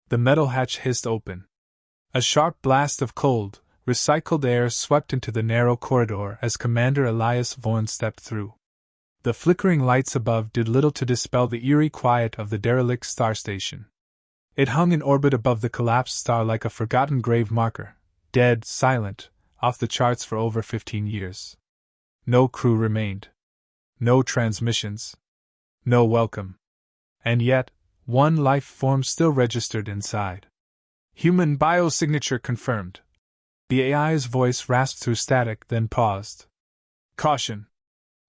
The metal hatch hissed open. A sharp blast of cold, recycled air swept into the narrow corridor as Commander Elias Vaughn stepped through. The flickering lights above did little to dispel the eerie quiet of the derelict star station. It hung in orbit above the collapsed star like a forgotten grave marker, dead, silent, off the charts for over 15 years. No crew remained. No transmissions. No welcome. And yet, one life form still registered inside. Human biosignature confirmed. The AI's voice rasped through static, then paused. Caution.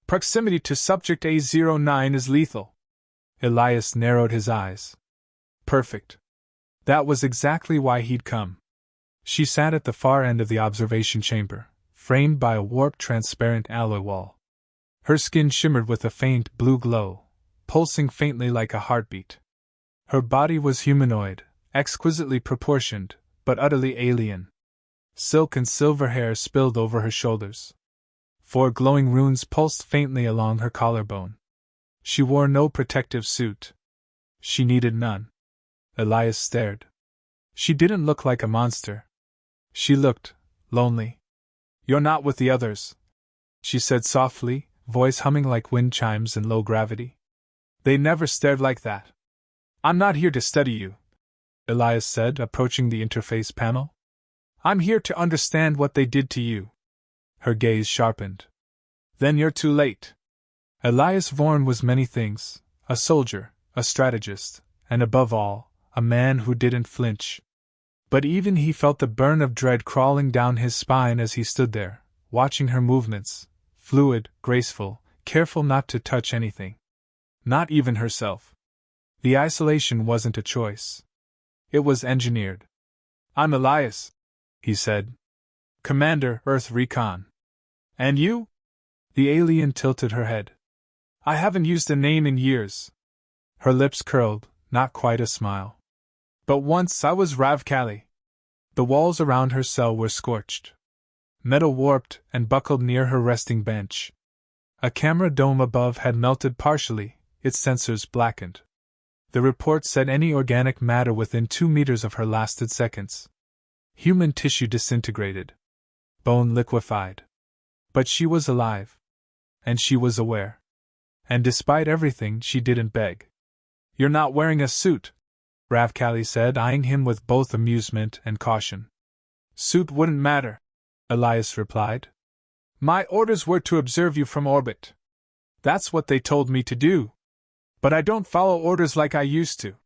Proximity to subject A09 is lethal. Elias narrowed his eyes. Perfect. That was exactly why he'd come. She sat at the far end of the observation chamber, framed by a warped transparent alloy wall. Her skin shimmered with a faint blue glow, pulsing faintly like a heartbeat. Her body was humanoid, exquisitely proportioned, but utterly alien. Silk and silver hair spilled over her shoulders. 4 glowing runes pulsed faintly along her collarbone. She wore no protective suit. She needed none. Elias stared. She didn't look like a monster. She looked lonely. You're not with the others, she said softly, voice humming like wind chimes in low gravity. They never stared like that. I'm not here to study you, Elias said, approaching the interface panel. I'm here to understand what they did to you. Her gaze sharpened. Then you're too late. Elias Vaughn was many things, a soldier, a strategist, and above all, a man who didn't flinch. But even he felt the burn of dread crawling down his spine as he stood there, watching her movements, fluid, graceful, careful not to touch anything. Not even herself. The isolation wasn't a choice. It was engineered. I'm Elias, he said. Commander, Earth Recon. And you? The alien tilted her head. I haven't used a name in years. Her lips curled, not quite a smile. But once I was Rav Kali. The walls around her cell were scorched. Metal warped and buckled near her resting bench. A camera dome above had melted partially, its sensors blackened. The report said any organic matter within 2 meters of her lasted seconds. Human tissue disintegrated. Bone liquefied. But she was alive. And she was aware. And despite everything, she didn't beg. You're not wearing a suit, Rav Kali said, eyeing him with both amusement and caution. Suit wouldn't matter, Elias replied. My orders were to observe you from orbit. That's what they told me to do. But I don't follow orders like I used to.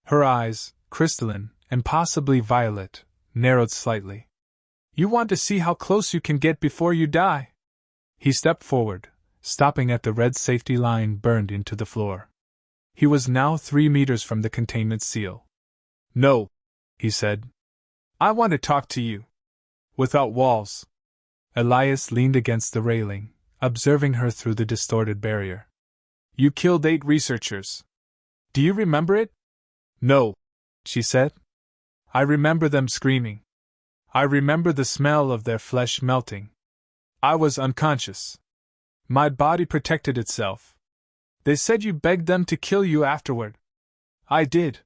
Her eyes, crystalline and possibly violet, narrowed slightly. You want to see how close you can get before you die? He stepped forward, stopping at the red safety line burned into the floor. He was now 3 meters from the containment seal. No, he said. I want to talk to you. Without walls. Elias leaned against the railing, observing her through the distorted barrier. You killed 8 researchers. Do you remember it? No, she said. I remember them screaming. I remember the smell of their flesh melting. I was unconscious. My body protected itself. They said you begged them to kill you afterward. I did.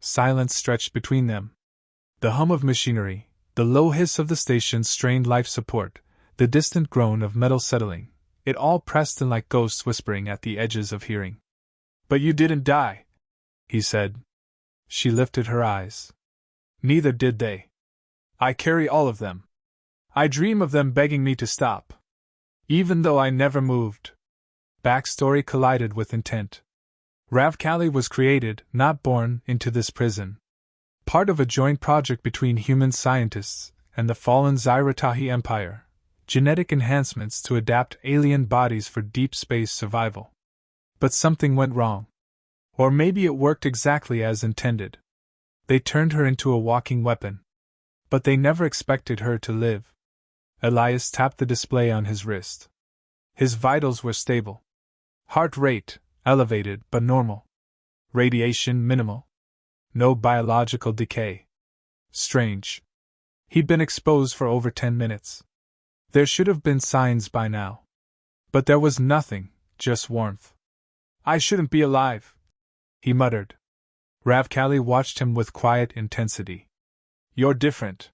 Silence stretched between them. The hum of machinery, the low hiss of the station's strained life support, the distant groan of metal settling, it all pressed in like ghosts whispering at the edges of hearing. But you didn't die, he said. She lifted her eyes. Neither did they. I carry all of them. I dream of them begging me to stop. Even though I never moved. Backstory collided with intent. Rav Kali was created, not born, into this prison. Part of a joint project between human scientists and the fallen Zyratahi Empire. Genetic enhancements to adapt alien bodies for deep space survival. But something went wrong. Or maybe it worked exactly as intended. They turned her into a walking weapon. But they never expected her to live. Elias tapped the display on his wrist. His vitals were stable. Heart rate, elevated but normal. Radiation minimal. No biological decay. Strange. He'd been exposed for over 10 minutes. There should have been signs by now. But there was nothing, just warmth. I shouldn't be alive, he muttered. Ravkali watched him with quiet intensity. You're different.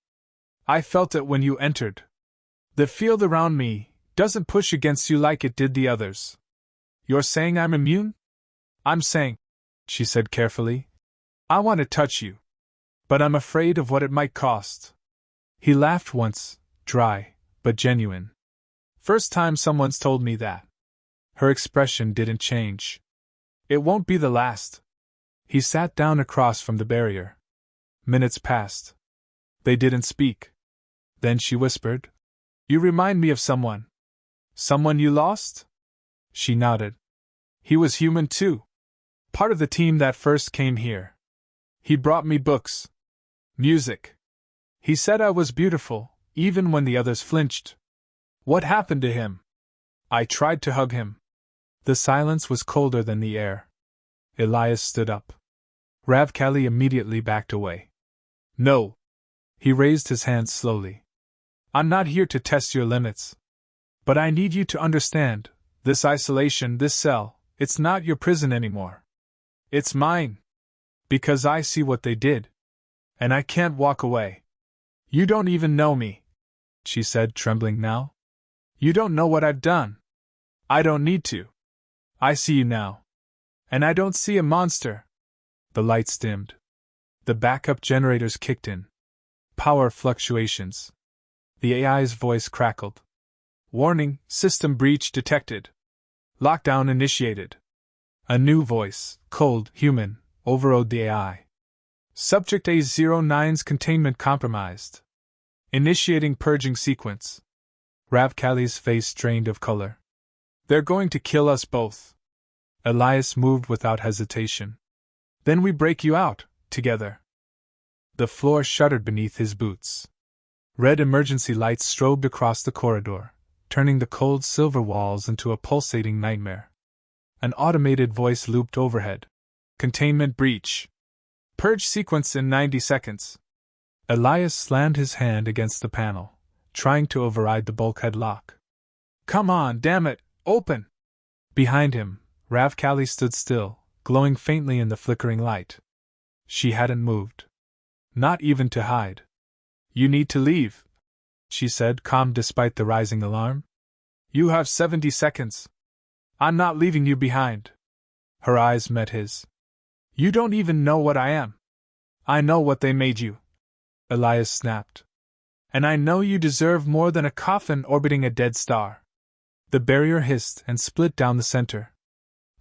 I felt it when you entered. The field around me doesn't push against you like it did the others. You're saying I'm immune? I'm saying, she said carefully, I want to touch you. But I'm afraid of what it might cost. He laughed once, dry, but genuine. First time someone's told me that. Her expression didn't change. It won't be the last. He sat down across from the barrier. Minutes passed. They didn't speak. Then she whispered, You remind me of someone. Someone you lost? She nodded. He was human too. Part of the team that first came here. He brought me books. Music. He said I was beautiful, even when the others flinched. What happened to him? I tried to hug him. The silence was colder than the air. Elias stood up. Ravkali immediately backed away. No. He raised his hands slowly. I'm not here to test your limits. But I need you to understand, this isolation, this cell, it's not your prison anymore. It's mine. Because I see what they did. And I can't walk away. You don't even know me, she said, trembling now. You don't know what I've done. I don't need to. I see you now. And I don't see a monster. The lights dimmed. The backup generators kicked in. Power fluctuations. The AI's voice crackled. Warning, system breach detected. Lockdown initiated. A new voice, cold, human, overrode the AI. Subject A09's containment compromised. Initiating purging sequence. Ravkali's face drained of color. They're going to kill us both. Elias moved without hesitation. Then we break you out, together. The floor shuddered beneath his boots. Red emergency lights strobed across the corridor, turning the cold silver walls into a pulsating nightmare. An automated voice looped overhead. Containment breach. Purge sequence in 90 seconds. Elias slammed his hand against the panel, trying to override the bulkhead lock. Come on, damn it, open! Behind him, Ravkali stood still, glowing faintly in the flickering light. She hadn't moved. Not even to hide. You need to leave, she said, calm despite the rising alarm. You have 70 seconds. I'm not leaving you behind. Her eyes met his. You don't even know what I am. I know what they made you. Elias snapped. And I know you deserve more than a coffin orbiting a dead star. The barrier hissed and split down the center.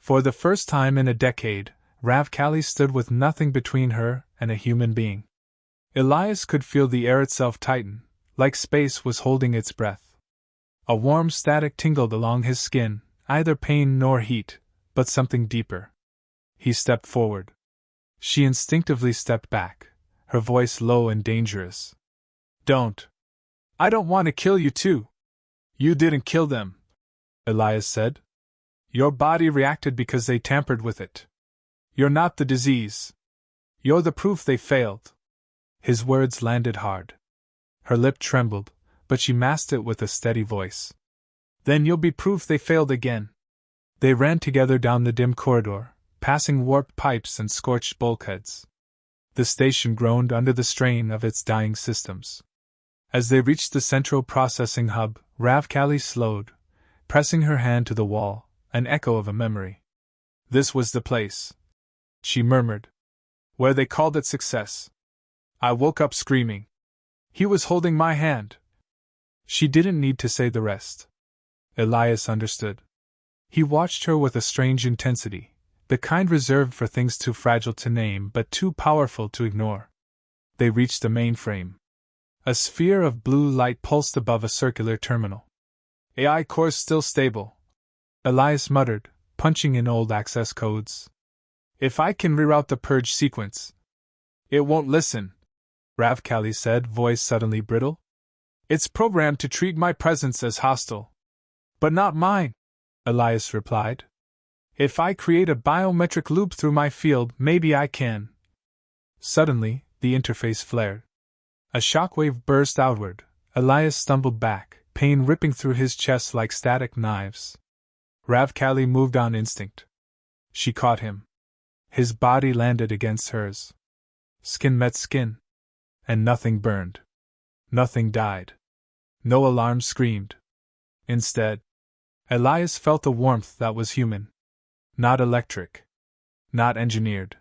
For the first time in a decade, Ravkali stood with nothing between her and a human being. Elias could feel the air itself tighten, like space was holding its breath. A warm static tingled along his skin, neither pain nor heat, but something deeper. He stepped forward. She instinctively stepped back, her voice low and dangerous. Don't. I don't want to kill you too. You didn't kill them, Elias said. Your body reacted because they tampered with it. You're not the disease. You're the proof they failed. His words landed hard. Her lip trembled, but she masked it with a steady voice. Then you'll be proof they failed again. They ran together down the dim corridor, passing warped pipes and scorched bulkheads. The station groaned under the strain of its dying systems. As they reached the central processing hub, Ravkali slowed, pressing her hand to the wall, an echo of a memory. This was the place, she murmured, where they called it success. I woke up screaming. He was holding my hand. She didn't need to say the rest. Elias understood. He watched her with a strange intensity, the kind reserved for things too fragile to name but too powerful to ignore. They reached the mainframe. A sphere of blue light pulsed above a circular terminal. AI cores still stable, Elias muttered, punching in old access codes. If I can reroute the purge sequence. It won't listen, Ravkali said, voice suddenly brittle. It's programmed to treat my presence as hostile. But not mine, Elias replied. If I create a biometric loop through my field, maybe I can. Suddenly, the interface flared. A shockwave burst outward. Elias stumbled back, pain ripping through his chest like static knives. Ravkali moved on instinct. She caught him. His body landed against hers. Skin met skin. And nothing burned. Nothing died. No alarm screamed. Instead, Elias felt a warmth that was human. Not electric. Not engineered.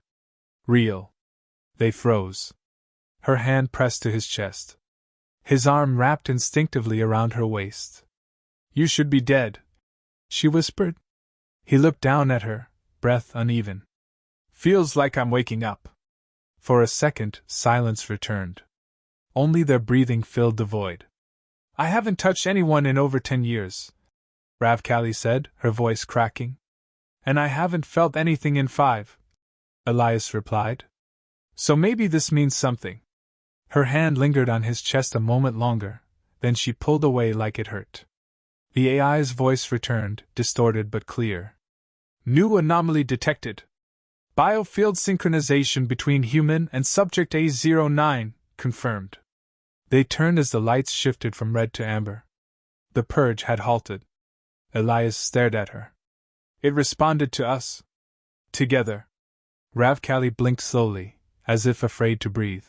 Real. They froze. Her hand pressed to his chest. His arm wrapped instinctively around her waist. "You should be dead," she whispered. He looked down at her, breath uneven. "Feels like I'm waking up." For a second, silence returned. Only their breathing filled the void. "I haven't touched anyone in over 10 years, Ravkali said, her voice cracking. "And I haven't felt anything in 5, Elias replied. "So maybe this means something." Her hand lingered on his chest a moment longer, then she pulled away like it hurt. The AI's voice returned, distorted but clear. "New anomaly detected. Biofield synchronization between human and subject A09, confirmed." They turned as the lights shifted from red to amber. The purge had halted. Elias stared at her. "It responded to us. Together." Ravkali blinked slowly, as if afraid to breathe.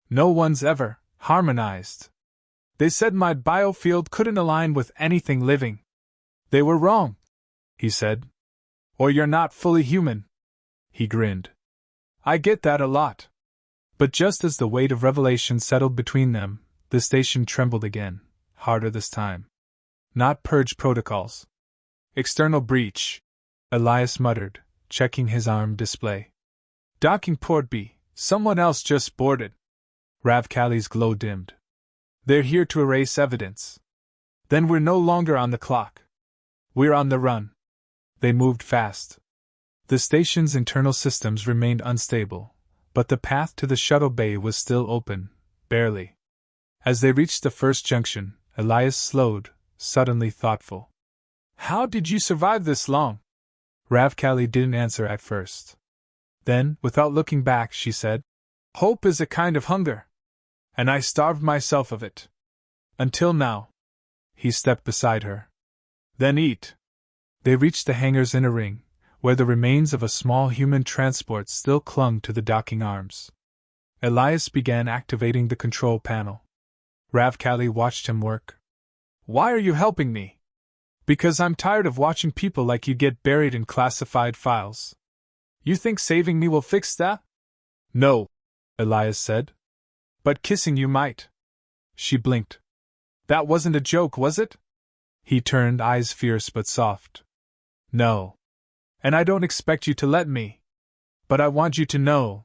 "No one's ever harmonized. They said my biofield couldn't align with anything living." "They were wrong," he said. "Or you're not fully human." He grinned. "I get that a lot." But just as the weight of revelation settled between them, the station trembled again, harder this time. Not purge protocols. "External breach," Elias muttered, checking his arm display. "Docking port B, someone else just boarded." Ravkali's glow dimmed. "They're here to erase evidence." "Then we're no longer on the clock. We're on the run." They moved fast. The station's internal systems remained unstable, but the path to the shuttle bay was still open, barely. As they reached the first junction, Elias slowed, suddenly thoughtful. "How did you survive this long?" Ravkali didn't answer at first. Then, without looking back, she said, "Hope is a kind of hunger. And I starved myself of it. Until now." He stepped beside her. "Then eat." They reached the hangar's inner ring, where the remains of a small human transport still clung to the docking arms. Elias began activating the control panel. Ravkali watched him work. "Why are you helping me?" "Because I'm tired of watching people like you get buried in classified files." "You think saving me will fix that?" "No," Elias said. "But kissing you might." She blinked. "That wasn't a joke, was it?" He turned, eyes fierce but soft. "No. And I don't expect you to let me. But I want you to know.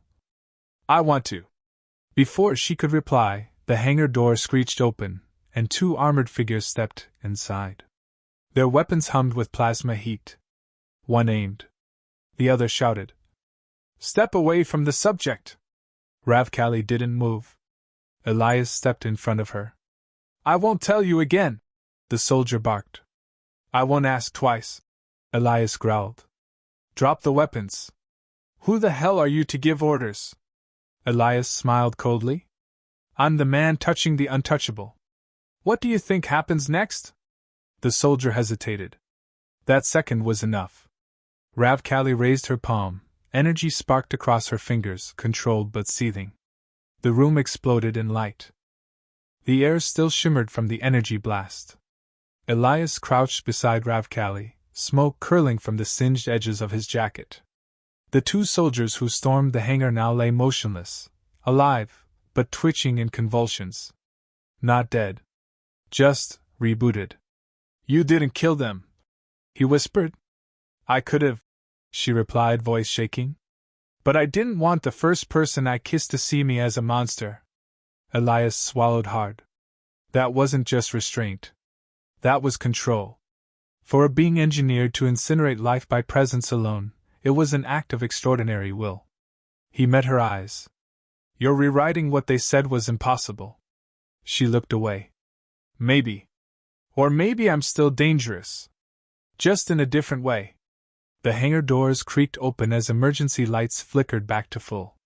I want to." Before she could reply, the hangar door screeched open, and 2 armored figures stepped inside. Their weapons hummed with plasma heat. One aimed. The other shouted, "Step away from the subject!" Ravkali didn't move. Elias stepped in front of her. "I won't tell you again," the soldier barked. "I won't ask twice," Elias growled. "Drop the weapons." "Who the hell are you to give orders?" Elias smiled coldly. "I'm the man touching the untouchable. What do you think happens next?" The soldier hesitated. That second was enough. Ravkali raised her palm. Energy sparked across her fingers, controlled but seething. The room exploded in light. The air still shimmered from the energy blast. Elias crouched beside Ravkali, smoke curling from the singed edges of his jacket. The 2 soldiers who stormed the hangar now lay motionless, alive, but twitching in convulsions. Not dead. Just rebooted. "You didn't kill them," he whispered. "I could have," she replied, voice shaking. "But I didn't want the first person I kissed to see me as a monster." Elias swallowed hard. That wasn't just restraint. That was control. For a being engineered to incinerate life by presence alone, it was an act of extraordinary will. He met her eyes. "You're rewriting what they said was impossible." She looked away. "Maybe. Or maybe I'm still dangerous. Just in a different way." The hangar doors creaked open as emergency lights flickered back to full.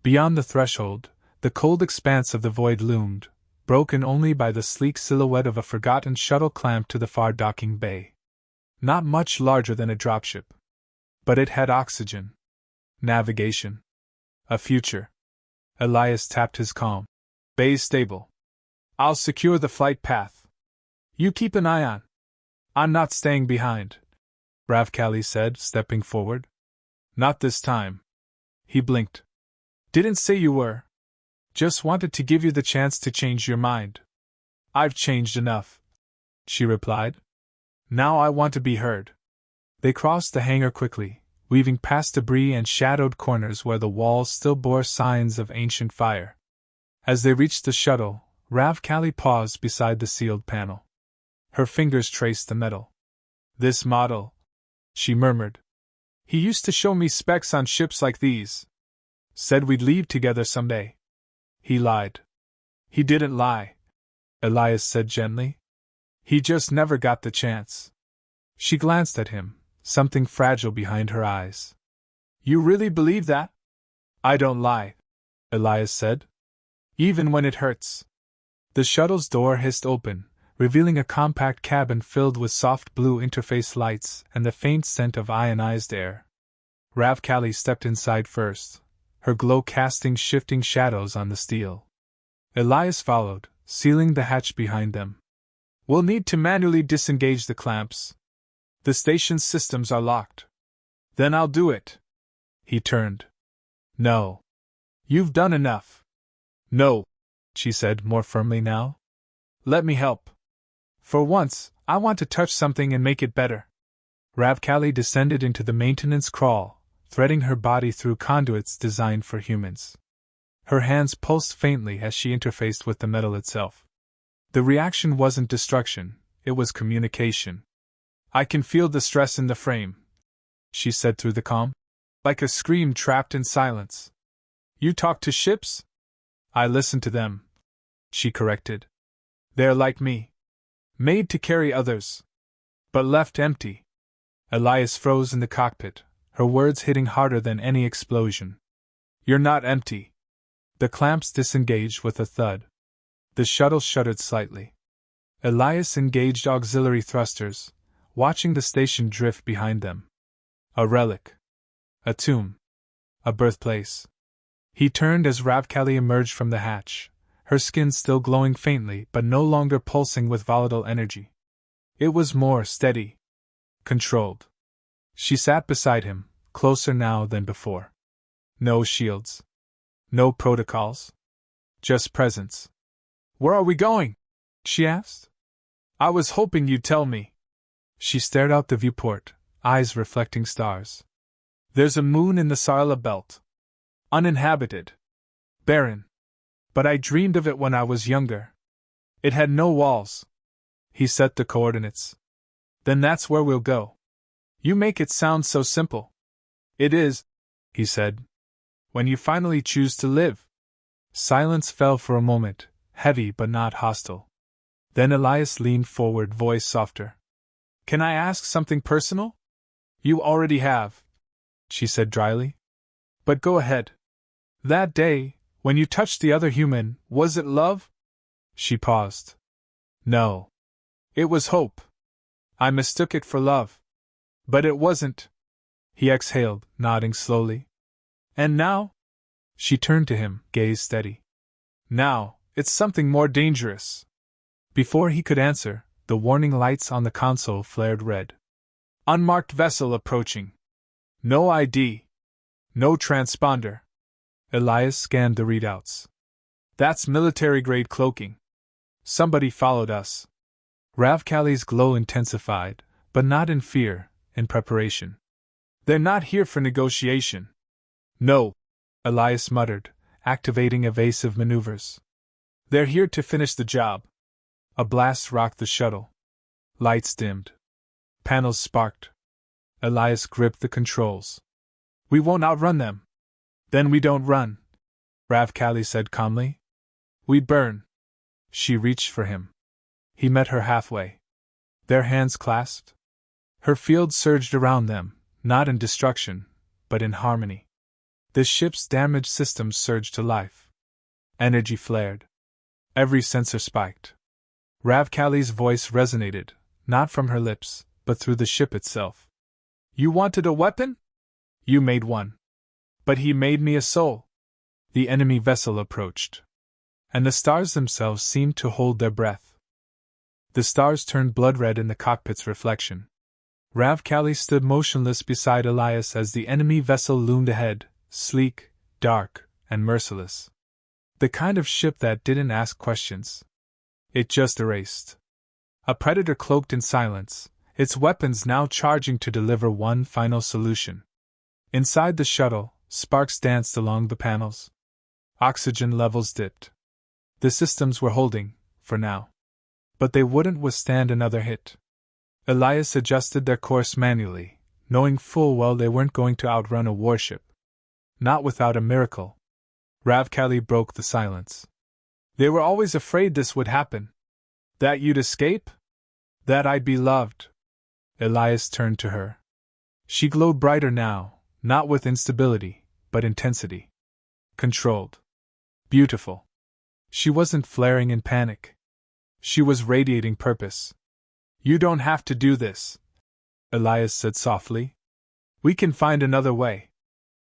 Beyond the threshold, the cold expanse of the void loomed, broken only by the sleek silhouette of a forgotten shuttle clamped to the far docking bay. Not much larger than a dropship. But it had oxygen. Navigation. A future. Elias tapped his calm. Bay stable. I'll secure the flight path. You keep an eye on. I'm not staying behind, Ravkali said, stepping forward. Not this time. He blinked. Didn't say you were. Just wanted to give you the chance to change your mind. I've changed enough, she replied. Now I want to be heard. They crossed the hangar quickly, weaving past debris and shadowed corners where the walls still bore signs of ancient fire. As they reached the shuttle, Ravkali paused beside the sealed panel. Her fingers traced the metal. This model, she murmured. He used to show me specs on ships like these. Said we'd leave together someday. He lied. He didn't lie, Elias said gently. He just never got the chance. She glanced at him, something fragile behind her eyes. You really believe that? I don't lie, Elias said. Even when it hurts. The shuttle's door hissed open, revealing a compact cabin filled with soft blue interface lights and the faint scent of ionized air. Ravkali stepped inside first, her glow casting shifting shadows on the steel. Elias followed, sealing the hatch behind them. We'll need to manually disengage the clamps. The station's systems are locked. Then I'll do it. He turned. No. You've done enough. No, she said more firmly now. Let me help. For once, I want to touch something and make it better. Ravkali descended into the maintenance crawl, threading her body through conduits designed for humans. Her hands pulsed faintly as she interfaced with the metal itself. The reaction wasn't destruction, it was communication. I can feel the stress in the frame, she said through the calm. Like a scream trapped in silence. You talk to ships? I listen to them, she corrected. They're like me. Made to carry others. But left empty. Elias froze in the cockpit, her words hitting harder than any explosion. You're not empty. The clamps disengaged with a thud. The shuttle shuddered slightly. Elias engaged auxiliary thrusters, watching the station drift behind them. A relic. A tomb. A birthplace. He turned as Ravkali emerged from the hatch, her skin still glowing faintly but no longer pulsing with volatile energy. It was more steady. Controlled. She sat beside him, closer now than before. No shields. No protocols. Just presence. Where are we going? She asked. I was hoping you'd tell me. She stared out the viewport, eyes reflecting stars. There's a moon in the Sarla belt. Uninhabited. Barren. But I dreamed of it when I was younger. It had no walls. He set the coordinates. Then that's where we'll go. You make it sound so simple. It is, he said. When you finally choose to live. Silence fell for a moment, heavy but not hostile. Then Elias leaned forward, voice softer. Can I ask something personal? You already have, she said dryly. But go ahead. That day, when you touched the other human, was it love? She paused. No. It was hope. I mistook it for love. But it wasn't. He exhaled, nodding slowly. And now? She turned to him, gaze steady. Now, it's something more dangerous. Before he could answer, the warning lights on the console flared red. Unmarked vessel approaching. No ID. No transponder. Elias scanned the readouts. That's military-grade cloaking. Somebody followed us. Ravkali's glow intensified, but not in fear, in preparation. They're not here for negotiation. No, Elias muttered, activating evasive maneuvers. They're here to finish the job. A blast rocked the shuttle. Lights dimmed. Panels sparked. Elias gripped the controls. We won't outrun them. Then we don't run, Ravkali said calmly. We burn. She reached for him. He met her halfway. Their hands clasped. Her field surged around them, not in destruction, but in harmony. The ship's damaged systems surged to life. Energy flared. Every sensor spiked. Ravkali's voice resonated, not from her lips, but through the ship itself. You wanted a weapon? You made one. But he made me a soul. The enemy vessel approached, and the stars themselves seemed to hold their breath. The stars turned blood red in the cockpit's reflection. Rav Kali stood motionless beside Elias as the enemy vessel loomed ahead, sleek, dark, and merciless. The kind of ship that didn't ask questions. It just erased. A predator cloaked in silence, its weapons now charging to deliver one final solution. Inside the shuttle, sparks danced along the panels. Oxygen levels dipped. The systems were holding, for now. But they wouldn't withstand another hit. Elias adjusted their course manually, knowing full well they weren't going to outrun a warship. Not without a miracle. Rav Kali broke the silence. They were always afraid this would happen. That you'd escape? That I'd be loved. Elias turned to her. She glowed brighter now, not with instability, but intensity. Controlled. Beautiful. She wasn't flaring in panic. She was radiating purpose. You don't have to do this, Elias said softly. We can find another way.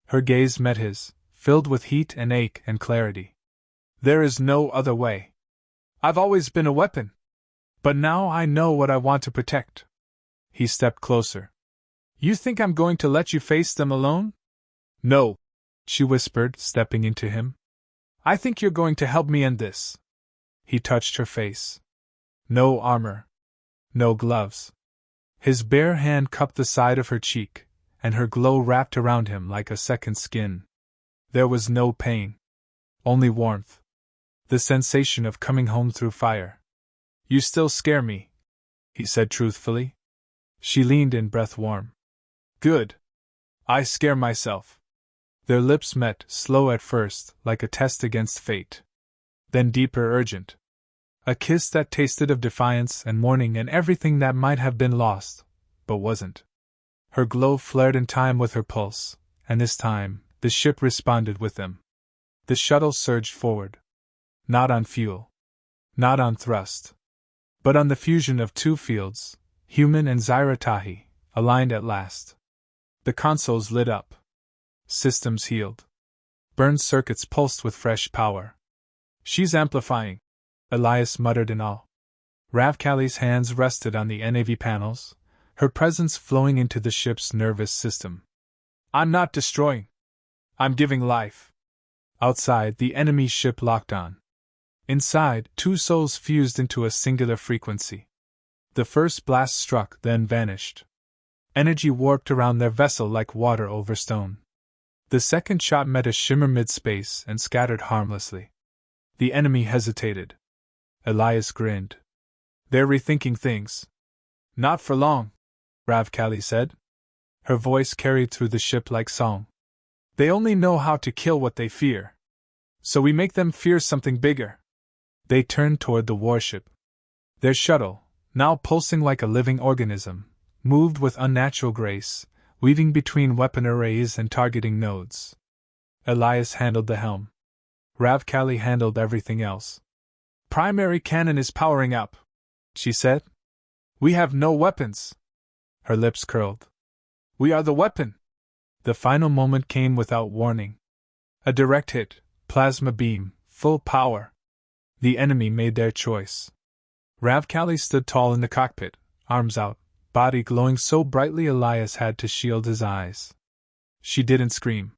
Her gaze met his, filled with heat and ache and clarity. There is no other way. I've always been a weapon. But now I know what I want to protect. He stepped closer. You think I'm going to let you face them alone? No, she whispered, stepping into him. I think you're going to help me end this. He touched her face. No armor. No gloves. His bare hand cupped the side of her cheek, and her glow wrapped around him like a second skin. There was no pain. Only warmth. The sensation of coming home through fire. You still scare me, he said truthfully. She leaned in, breath warm. Good. I scare myself. Their lips met, slow at first, like a test against fate. Then deeper, urgent. A kiss that tasted of defiance and mourning and everything that might have been lost, but wasn't. Her glow flared in time with her pulse, and this time, the ship responded with them. The shuttle surged forward. Not on fuel. Not on thrust. But on the fusion of two fields, human and Zyratahi, aligned at last. The consoles lit up. Systems healed. Burned circuits pulsed with fresh power. She's amplifying, Elias muttered in awe. Rav Kali's hands rested on the NAV panels, her presence flowing into the ship's nervous system. I'm not destroying. I'm giving life. Outside, the enemy ship locked on. Inside, two souls fused into a singular frequency. The first blast struck, then vanished. Energy warped around their vessel like water over stone. The second shot met a shimmer mid-space and scattered harmlessly. The enemy hesitated. Elias grinned. They're rethinking things. Not for long, Rav Kali said. Her voice carried through the ship like song. They only know how to kill what they fear. So we make them fear something bigger. They turned toward the warship. Their shuttle, now pulsing like a living organism, moved with unnatural grace, weaving between weapon arrays and targeting nodes. Elias handled the helm. Rav Kali handled everything else. Primary cannon is powering up, she said. We have no weapons. Her lips curled. We are the weapon. The final moment came without warning. A direct hit, plasma beam, full power. The enemy made their choice. Rav Kali stood tall in the cockpit, arms out, body glowing so brightly Elias had to shield his eyes. She didn't scream.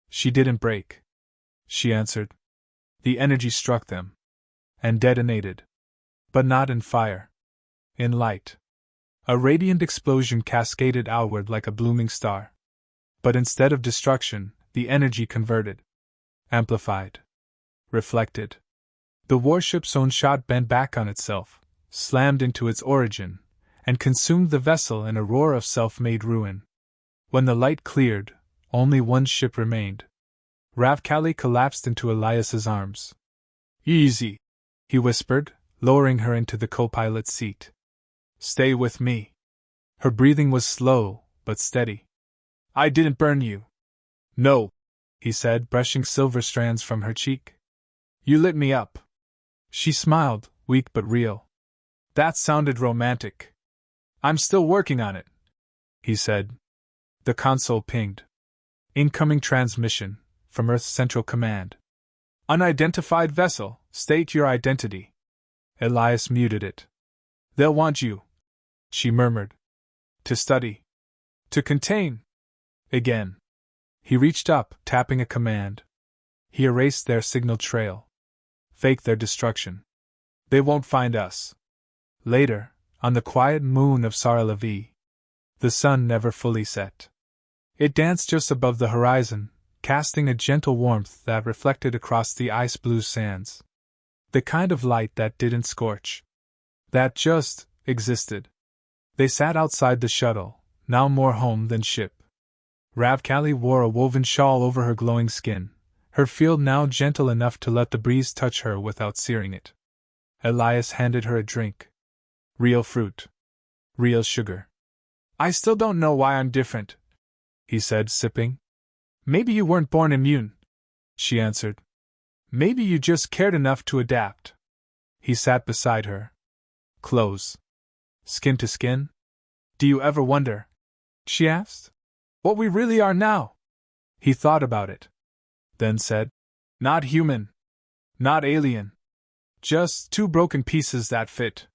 She didn't break. She answered. The energy struck them. And detonated. But not in fire. In light. A radiant explosion cascaded outward like a blooming star. But instead of destruction, the energy converted. Amplified. Reflected. The warship's own shot bent back on itself, slammed into its origin, and consumed the vessel in a roar of self-made ruin. When the light cleared, only one ship remained. Rav Kali collapsed into Elias's arms. Easy, he whispered, lowering her into the co-pilot seat. Stay with me. Her breathing was slow, but steady. I didn't burn you. No, he said, brushing silver strands from her cheek. You lit me up. She smiled, weak but real. That sounded romantic. I'm still working on it, he said. The console pinged. Incoming transmission, from Earth's Central Command. Unidentified vessel, state your identity. Elias muted it. They'll want you, she murmured. To study. To contain. Again. He reached up, tapping a command. He erased their signal trail. Fake their destruction. They won't find us. Later, on the quiet moon of Sar-Levi, the sun never fully set. It danced just above the horizon, casting a gentle warmth that reflected across the ice-blue sands. The kind of light that didn't scorch. That just existed. They sat outside the shuttle, now more home than ship. Ravkali wore a woven shawl over her glowing skin, her field now gentle enough to let the breeze touch her without searing it. Elias handed her a drink. Real fruit. Real sugar. I still don't know why I'm different, he said, sipping. Maybe you weren't born immune, she answered. Maybe you just cared enough to adapt. He sat beside her. Close. Skin to skin? Do you ever wonder, she asked, what we really are now? He thought about it. Then said, not human. Not alien. Just two broken pieces that fit.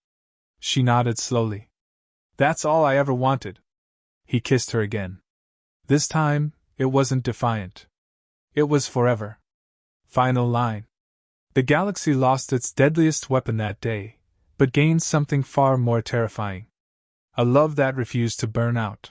She nodded slowly. That's all I ever wanted. He kissed her again. This time, it wasn't defiant. It was forever. Final line. The galaxy lost its deadliest weapon that day, but gained something far more terrifying. A love that refused to burn out.